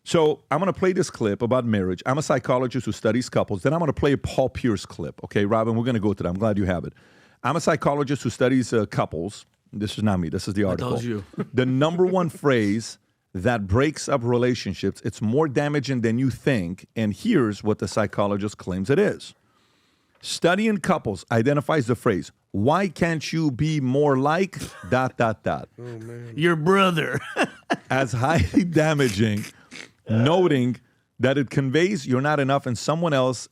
So I'm going to play this clip about marriage. I'm a psychologist who studies couples. Then I'm going to play a Paul Pierce clip. Okay, Robin, we're going to go to that. I'm glad you have it. I'm a psychologist who studies couples. This is not me. This is the article. I told you. The number one phrase that breaks up relationships, it's more damaging than you think. And here's what the psychologist claims it is. Study in couples identifies the phrase, why can't you be more like ... Oh, man. Your brother. as highly damaging, noting that it conveys you're not enough and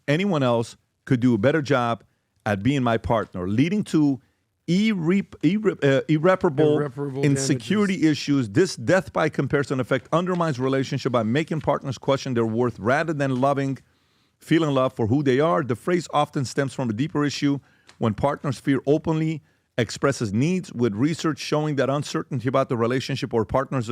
anyone else could do a better job at being my partner, leading to irreparable insecurity issues. This death by comparison effect undermines relationship by making partners question their worth rather than feeling love for who they are. The phrase often stems from a deeper issue when partners fear openly expresses needs, with research showing that uncertainty about the relationship or partner's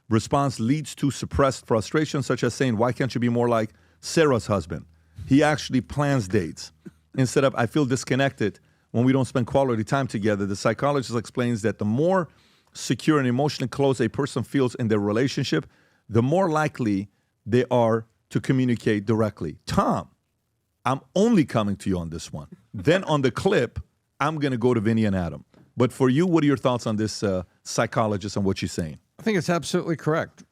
response leads to suppressed frustration, such as saying, why can't you be more like Sarah's husband? He actually plans dates. Instead of, I feel disconnected when we don't spend quality time together. The psychologist explains that the more secure and emotionally close a person feels in their relationship, the more likely they are to communicate directly. Tom, I'm only coming to you on this one. Then on the clip, I'm going to go to Vinny and Adam. But for you, what are your thoughts on this psychologist and what she's saying? I think it's absolutely correct.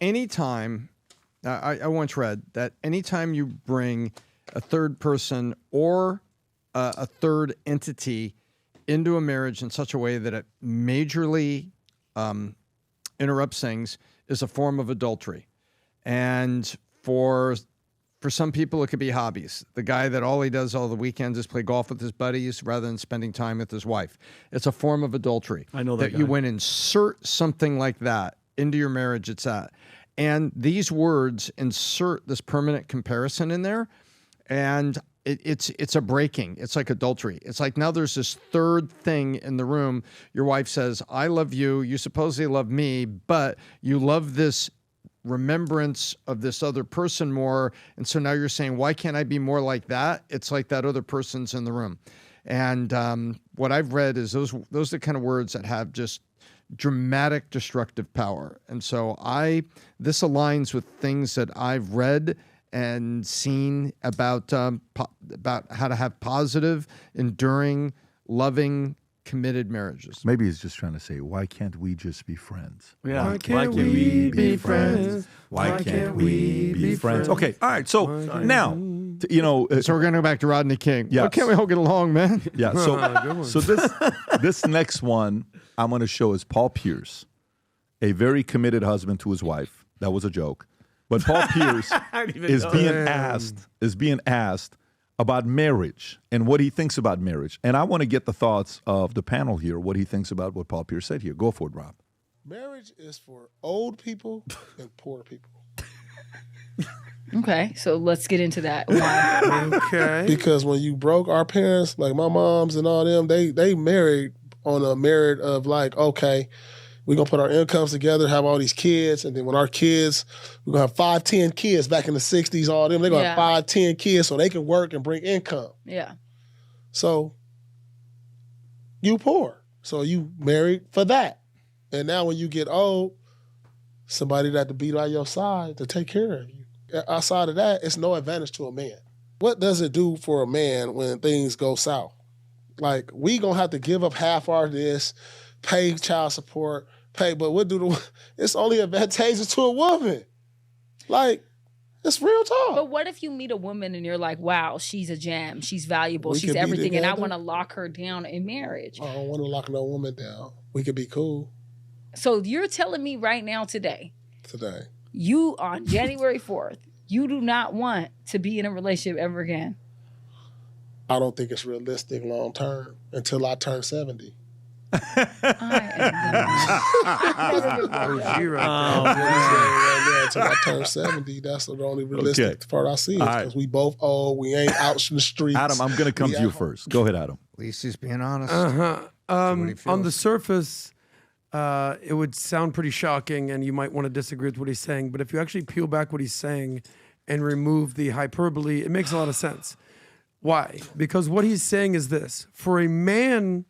Anytime, I once read that anytime you bring a third person or a third entity into a marriage in such a way that it majorly interrupts things is a form of adultery. And for some people, it could be hobbies. The guy that all he does all the weekends is play golf with his buddies rather than spending time with his wife. It's a form of adultery. I know that guy. You went insert something like that into your marriage, it's that. And these words insert this permanent comparison in there, and it's a breaking. It's like adultery. It's like now there's this third thing in the room. Your wife says, I love you. You supposedly love me, but you love this remembrance of this other person more. And so now you're saying, why can't I be more like that? It's like that other person's in the room. And what I've read is those are the kind of words that have just dramatic destructive power. And so this aligns with things that I've read and seen about how to have positive, enduring, loving, committed marriages. Maybe he's just trying to say, why can't we just be friends? Yeah. Why can't we be friends? Why can't we be friends? Okay, all right. So now, So we're going to go back to Rodney King. Yes. Why can't we all get along, man? yeah. So this next one I'm going to show is Paul Pierce, a very committed husband to his wife. That was a joke, but Paul Pierce is being asked about marriage and what he thinks about marriage. And I want to get the thoughts of the panel here, what he thinks about what Paul Pierce said here. Go for it, Rob. Marriage is for old people and poor people. Okay, so let's get into that. Why? Okay. Because when you broke, our parents, like my moms and all them, they married on a merit of like, okay, we're going to put our incomes together, have all these kids, and then when our kids, we're going to have 5, 10 kids back in the 60s, all them, they're going to have 5, 10 kids so they can work and bring income. Yeah. So you poor. So you married for that. And now when you get old, somebody that to be by your side to take care of you. Outside of that, it's no advantage to a man. What does it do for a man when things go south? Like, we going to have to give up half our this, pay child support, but it's only advantageous to a woman. Like, it's real talk. But what if you meet a woman and you're like, wow, she's a gem, she's valuable, she's could be everything, and I together. want to lock her down in marriage? I don't want to lock no woman down. We could be cool So you're telling me right now today, you on January 4th, you do not want to be in a relationship ever again? I don't think it's realistic long term until I turn 70. I Until I turn 70, that's the only realistic part I see. Because we both old, we ain't out in the streets. Adam, I'm going to come to you first. Go ahead, Adam. At least he's being honest. On the surface, it would sound pretty shocking, and you might want to disagree with what he's saying. But if you actually peel back what he's saying and remove the hyperbole, it makes a lot of sense. Why? Because what he's saying is this. For a man,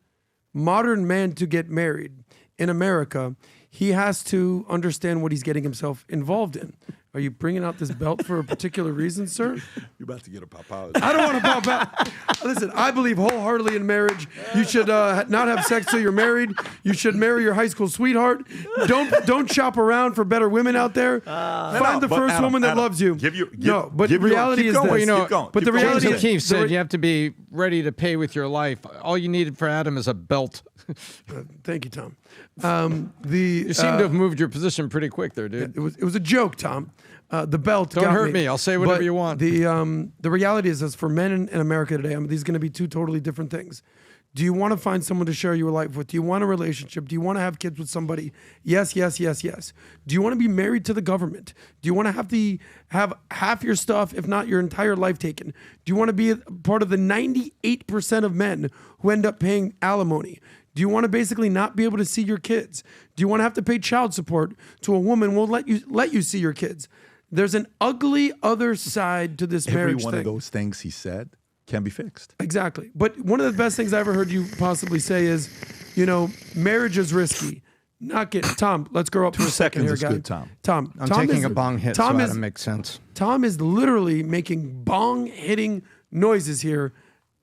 modern man, to get married in America, he has to understand what he's getting himself involved in. Are you bringing out this belt for a particular reason, sir? You're about to get a pop out. I don't want to pop out. Listen, I believe wholeheartedly in marriage. You should not have sex till you're married. You should marry your high school sweetheart. Don't shop around for better women out there. Find the first woman that loves you. But the reality is this. But the reality is, Keith said you have to be ready to pay with your life. All you needed for Adam is a belt. Thank you, Tom. You seem to have moved your position pretty quick there, dude. It was a joke, Tom. The belt. Don't hurt me. I'll say whatever you want. The reality is for men in America today, these are going to be two totally different things. Do you want to find someone to share your life with? Do you want a relationship? Do you want to have kids with somebody? Yes, yes, yes, yes. Do you want to be married to the government? Do you want to have half your stuff, if not your entire life, taken? Do you want to be a part of the 98% of men who end up paying alimony? Do you want to basically not be able to see your kids? Do you want to have to pay child support to a woman who won't let you see your kids? There's an ugly other side to this marriage thing. Every one of those things he said can be fixed. Exactly. But one of the best things I ever heard you possibly say is, marriage is risky. Tom, let's grow up for a second here, guys. Good, Tom. I'm taking a bong hit, so that makes sense. Tom is literally making bong hitting noises here,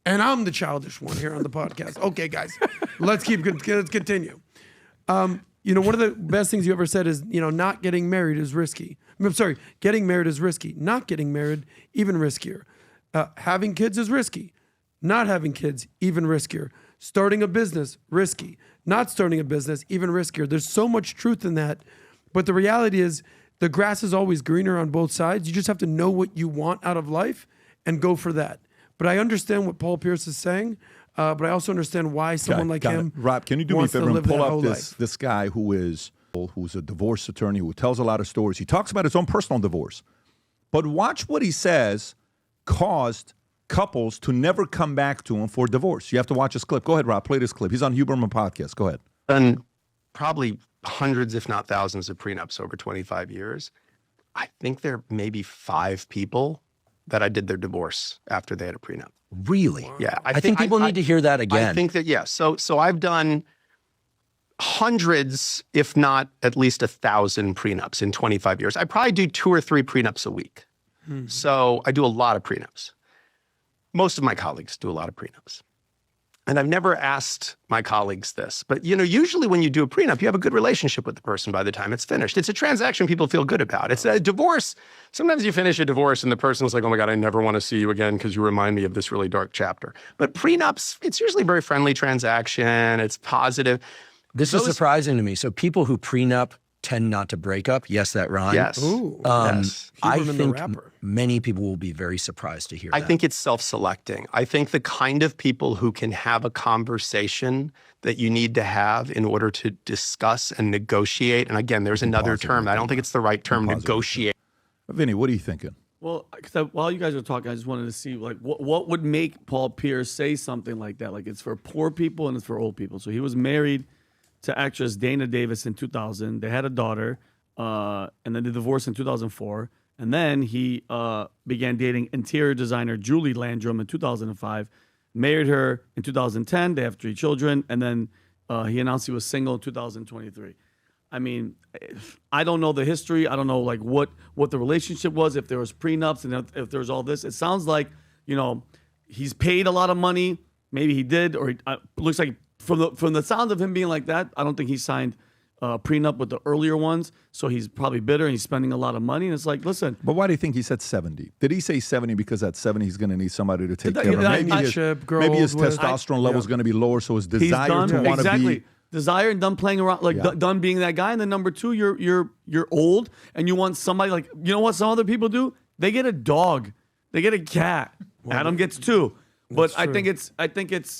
and I'm the childish one here on the podcast. Okay, guys, let's continue. One of the best things you ever said is, not getting married is risky. I'm sorry, getting married is risky. Not getting married, even riskier. Having kids is risky. Not having kids, even riskier. Starting a business, risky. Not starting a business, even riskier. There's so much truth in that. But the reality is the grass is always greener on both sides. You just have to know what you want out of life and go for that. But I understand what Paul Pierce is saying. But I also understand why someone like him. Rob, can you do me a favor and pull up this guy who's a divorce attorney who tells a lot of stories. He talks about his own personal divorce. But watch what he says caused couples to never come back to him for divorce. You have to watch this clip. Go ahead, Rob. Play this clip. He's on Huberman Podcast. Go ahead. Done probably hundreds, if not thousands, of prenups over 25 years. I think there may be 5 people that I did their divorce after they had a prenup. Really? Yeah. I think people need to hear that again. I think that, yeah. So I've done hundreds, if not at least 1,000 prenups in 25 years. I probably do 2 or 3 prenups a week. So I do a lot of prenups. Most of my colleagues do a lot of prenups. And I've never asked my colleagues this, but usually when you do a prenup, you have a good relationship with the person by the time it's finished. It's a transaction people feel good about. It's a divorce. Sometimes you finish a divorce and the person's like, oh my God, I never want to see you again because you remind me of this really dark chapter. But prenups, it's usually a very friendly transaction. It's positive. This is surprising to me. So people who prenup tend not to break up. Yes, that rhyme. Yes. Ooh, yes. I think many people will be very surprised to hear that. I think it's self-selecting. I think the kind of people who can have a conversation that you need to have in order to discuss and negotiate. And again, there's another term. I don't think it's the right term, negotiate. Vinny, what are you thinking? Well, while you guys were talking, I just wanted to see what would make Paul Pierce say something like that. Like it's for poor people and it's for old people. So he was married to actress Dana Davis in 2000. They had a daughter, and then they divorced in 2004. And then he began dating interior designer Julie Landrum in 2005, married her in 2010. They have 3 children, and then he announced he was single in 2023. I mean, I don't know the history. I don't know what the relationship was, if there was prenups and if there was all this. It sounds like, he's paid a lot of money. Maybe he did, or looks like from the sound of him being like that, I don't think he signed a prenup with the earlier ones. So he's probably bitter and he's spending a lot of money. And it's like, listen. But why do you think he said 70? Did he say 70 because at 70 he's going to need somebody to take care of him? Maybe his testosterone level is going to be lower, so his desire to want to be. Desire and done playing around, done being that guy. And then number 2, you're old and you want somebody like, you know what some other people do? They get a dog. They get a cat. Adam gets 2. But I think it's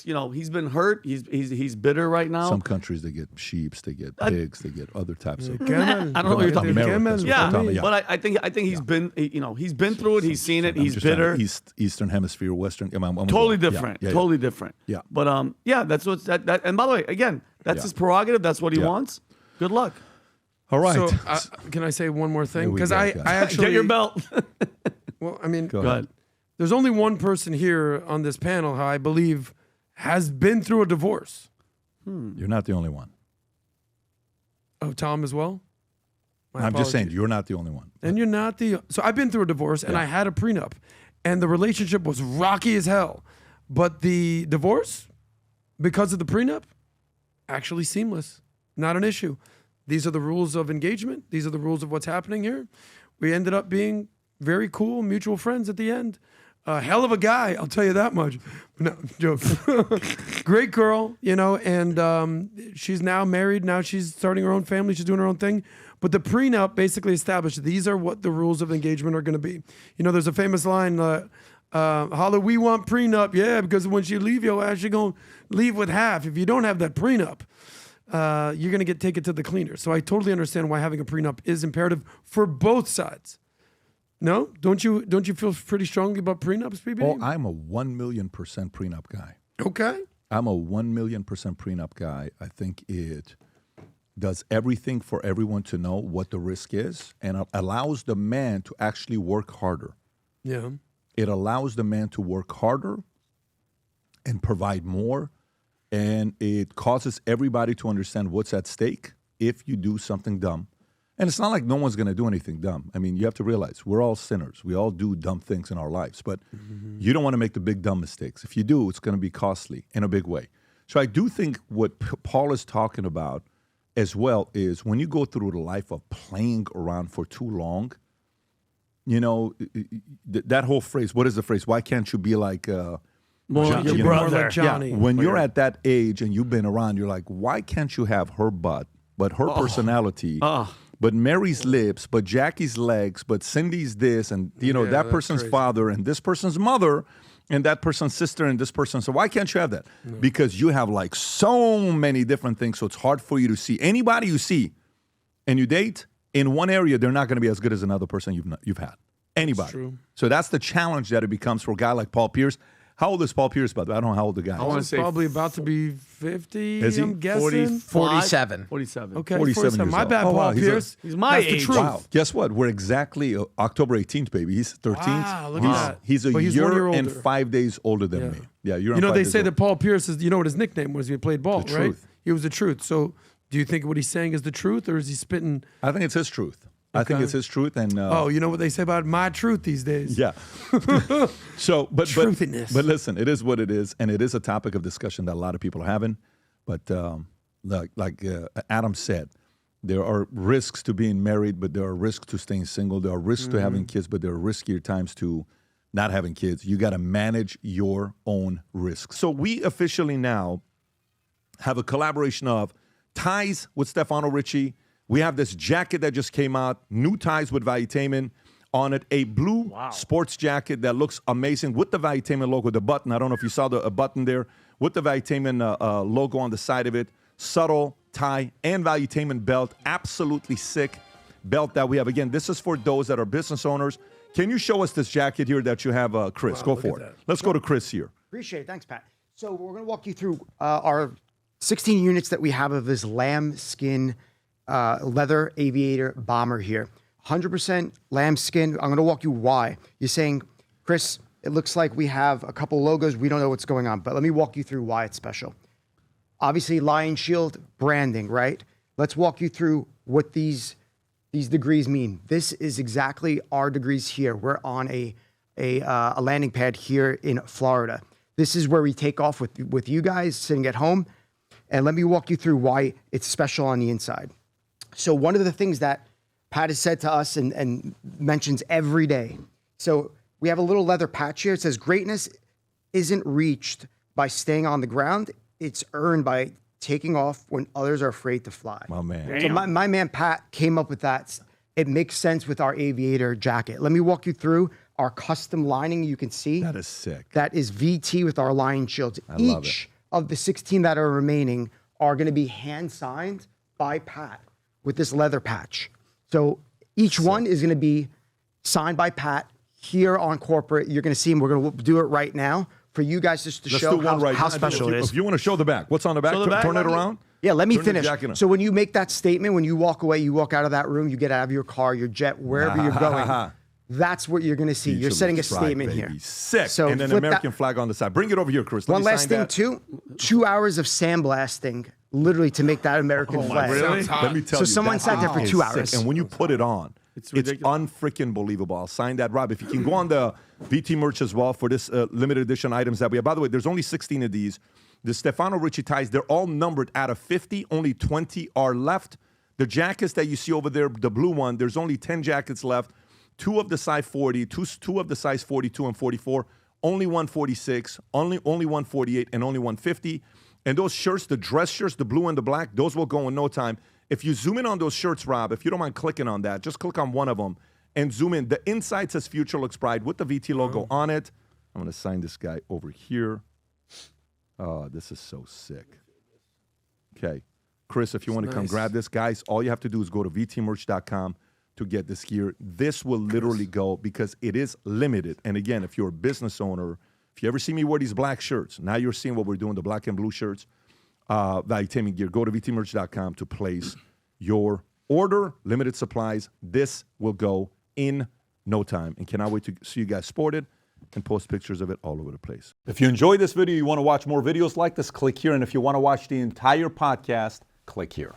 he's been hurt. He's bitter right now. Some countries they get sheep, they get pigs, they get other types of. I don't know what you're talking about. Yeah, but I think he's been through it. He's seen it. He's bitter. Eastern Hemisphere, Western. Totally different. Totally different. Yeah. But that's what's that. And by the way, again, that's his prerogative. That's what he wants. Good luck. All right. So can I say one more thing? Because I actually get your belt. Well, I mean, go ahead. There's only one person here on this panel who I believe has been through a divorce. You're not the only one. Oh, Tom as well? I'm just saying, you're not the only one. And you're not so I've been through a divorce and I had a prenup and the relationship was rocky as hell. But the divorce, because of the prenup, actually seamless. Not an issue. These are the rules of engagement. These are the rules of what's happening here. We ended up being very cool mutual friends at the end. Hell of a guy, I'll tell you that much. No, joke. Great girl, and she's now married. Now she's starting her own family. She's doing her own thing. But the prenup basically established these are what the rules of engagement are going to be. There's a famous line, holla, we want prenup. Yeah, because when she leave your ass, you're going to leave with half. If you don't have that prenup, you're going to take it to the cleaner. So I totally understand why having a prenup is imperative for both sides. No? Don't you feel pretty strongly about prenups, PB? Oh, I'm a 1,000,000% prenup guy. Okay. I'm a 1,000,000% prenup guy. I think it does everything for everyone to know what the risk is and allows the man to actually work harder. Yeah. It allows the man to work harder and provide more, and it causes everybody to understand what's at stake if you do something dumb. And it's not like no one's going to do anything dumb. I mean, you have to realize we're all sinners. We all do dumb things in our lives, but you don't want to make the big dumb mistakes. If you do, it's going to be costly in a big way. So I do think what Paul is talking about as well is when you go through the life of playing around for too long, that whole phrase, what is the phrase? Why can't you be like your brother? Like Johnny. Yeah. When you're at that age and you've been around, you're like, why can't you have her butt, but her personality, but Mary's lips, but Jackie's legs, but Cindy's this, and that person's father, and this person's mother, and that person's sister, and this person. So why can't you have that? No. Because you have like so many different things, so it's hard for you to see. Anybody you see and you date, in one area, they're not going to be as good as another person you've had. Anybody. That's true. So that's the challenge that it becomes for a guy like Paul Pierce. How old is Paul Pierce, by the way? I don't know how old the guy is. I want to say probably about to be 50, is he? I'm guessing. 47. 47. Okay, 47 My bad, Paul Pierce. He's my age. The truth. Wow. Guess what? We're exactly October 18th, baby. He's 13th. Wow, look at that. He's a He's year 1 year older. and 5 days older than me. Yeah, they say that Paul Pierce is, what his nickname was? He played ball, the right? Truth. He was the truth. So do you think what he's saying is the truth, or is he spitting? I think it's his truth. I think it's his truth, and you know what they say about my truth these days? Yeah. So, but Truthiness. But listen, it is what it is, and it is a topic of discussion that a lot of people are having. But like Adam said, there are risks to being married, but there are risks to staying single. There are risks to having kids, but there are riskier times to not having kids. You got to manage your own risks. So we officially now have a collaboration of ties with Stefano Ricci. We have this jacket that just came out, new ties with Valuetainment. On it, a blue sports jacket that looks amazing with the Valuetainment logo, the button. I don't know if you saw the button there with the Valuetainment logo on the side of it. Subtle tie and Valuetainment belt. Absolutely sick belt that we have. Again, this is for those that are business owners. Can you show us this jacket here that you have, Chris? Go for it. Let's go to Chris here. Appreciate it. Thanks, Pat. So we're going to walk you through our 16 units that we have of this lamb skin leather aviator bomber here. 100% lamb skin. I'm going to walk you why. You're saying, Chris, it looks like we have a couple logos. We don't know what's going on, but let me walk you through why it's special. Obviously, Lion Shield branding, right? Let's walk you through what these degrees mean. This is exactly our degrees here. We're on a landing pad here in Florida. This is where we take off with you guys sitting at home. And let me walk you through why it's special on the inside. So one of the things that Pat has said to us and mentions every day. So we have a little leather patch here. It says, greatness isn't reached by staying on the ground. It's earned by taking off when others are afraid to fly. Oh, man. So my man Pat came up with that. It makes sense with our aviator jacket. Let me walk you through our custom lining. You can see. That is sick. That is VT with our Lion Shields. I love it. Each of the 16 that are remaining are going to be hand-signed by Pat with this leather patch. So each one is going to be signed by Pat here on corporate. You're going to see him. We're going to do it right now for you guys just to show how special it is. If you want to show the back, what's on the back? Turn it around. Yeah, let me finish. So when you make that statement, when you walk away, you walk out of that room, you get out of your car, your jet, wherever you're going. That's what you're going to see. You're Featureless setting a strike, statement baby. here. Sick. So and then flip American flag on the side. Bring it over here, Chris. Let One me last sign thing, that. too. 2 hours of sandblasting, literally to make that American flag. Really? Let me tell So you. someone that sat there for is 2 sick. hours. And when you put it on, it's ridiculous. unfreaking believable. I'll sign that, Rob. If you can go on the VT merch as well for this limited edition items that we have. By the way, there's only 16 of these. The Stefano Ricci ties, they're all numbered out of 50. Only 20 are left. The jackets that you see over there, the blue one, there's only 10 jackets left. 2 of the size 40, two of the size 42 and 44, only 146, only 148, and only 150. And those shirts, the dress shirts, the blue and the black, those will go in no time. If you zoom in on those shirts, Rob, if you don't mind clicking on that, just click on one of them and zoom in. The inside says Future Looks Bright with the VT logo on it. I'm going to sign this guy over here. Oh, this is so sick. Okay. Chris, if you want to come grab this, guys, all you have to do is go to vtmerch.com to get this gear. This will literally go because it is limited. And again, if you're a business owner, if you ever see me wear these black shirts, now you're seeing what we're doing, the black and blue shirts, Valuetainment gear. Go to vtmerch.com to place your order. Limited supplies. This will go in no time. And cannot wait to see you guys sported and post pictures of it all over the place. If you enjoyed this video, you want to watch more videos like this, click here. And if you want to watch the entire podcast, click here.